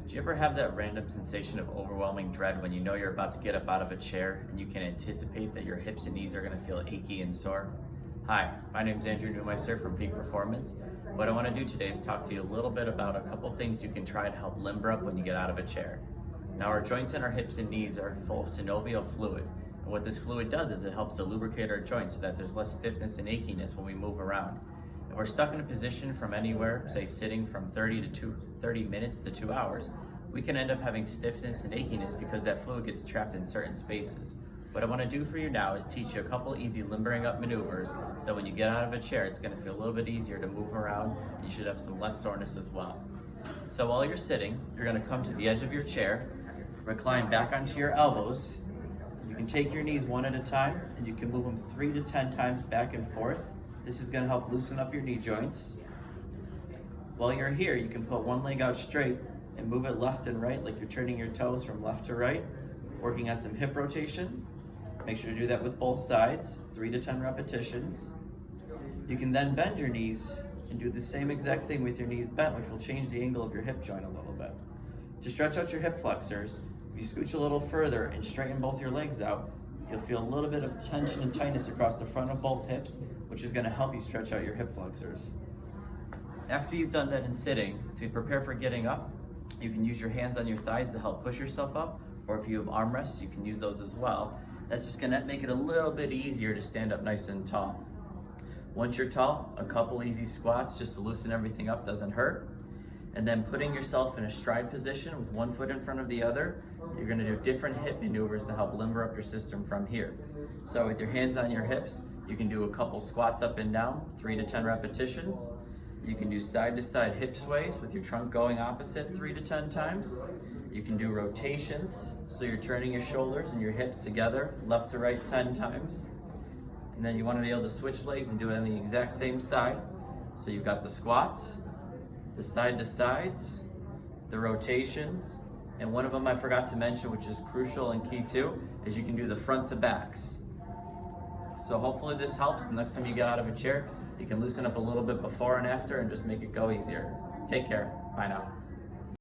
Do you ever have that random sensation of overwhelming dread when you know you're about to get up out of a chair and you can anticipate that your hips and knees are going to feel achy and sore? Hi, my name is Andrew Neumeister from Peak Performance. What I want to do today is talk to you a little bit about a couple things you can try to help limber up when you get out of a chair. Now, our joints in our hips and knees are full of synovial fluid. And what this fluid does is it helps to lubricate our joints so that there's less stiffness and achiness when we move around. If we're stuck in a position from anywhere, say sitting from 30 minutes to 2 hours, we can end up having stiffness and achiness because that fluid gets trapped in certain spaces. What I want to do for you now is teach you a couple easy limbering up maneuvers so that when you get out of a chair, it's going to feel a little bit easier to move around and you should have some less soreness as well. So while you're sitting, you're going to come to the edge of your chair, recline back onto your elbows. You can take your knees one at a time and you can move them 3 to 10 times back and forth. This is going to help loosen up your knee joints. While you're here, you can put one leg out straight and move it left and right like you're turning your toes from left to right, working on some hip rotation. Make sure to do that with both sides, 3 to 10 repetitions. You can then bend your knees and do the same exact thing with your knees bent, which will change the angle of your hip joint a little bit. To stretch out your hip flexors, if you scooch a little further and straighten both your legs out, you'll feel a little bit of tension and tightness across the front of both hips, which is going to help you stretch out your hip flexors. After you've done that in sitting, to prepare for getting up, you can use your hands on your thighs to help push yourself up, or if you have armrests, you can use those as well. That's just going to make it a little bit easier to stand up nice and tall. Once you're tall, a couple easy squats just to loosen everything up doesn't hurt. And then putting yourself in a stride position with one foot in front of the other, you're going to do different hip maneuvers to help limber up your system from here. So with your hands on your hips, you can do a couple squats up and down, 3 to 10 repetitions. You can do side to side hip sways with your trunk going opposite 3 to 10 times. You can do rotations, so you're turning your shoulders and your hips together, left to right 10 times. And then you want to be able to switch legs and do it on the exact same side. So you've got the squats, the side to sides, the rotations, and one of them I forgot to mention, which is crucial and key too, is you can do the front to backs. So hopefully this helps. The next time you get out of a chair, you can loosen up a little bit before and after and just make it go easier. Take care. Bye now.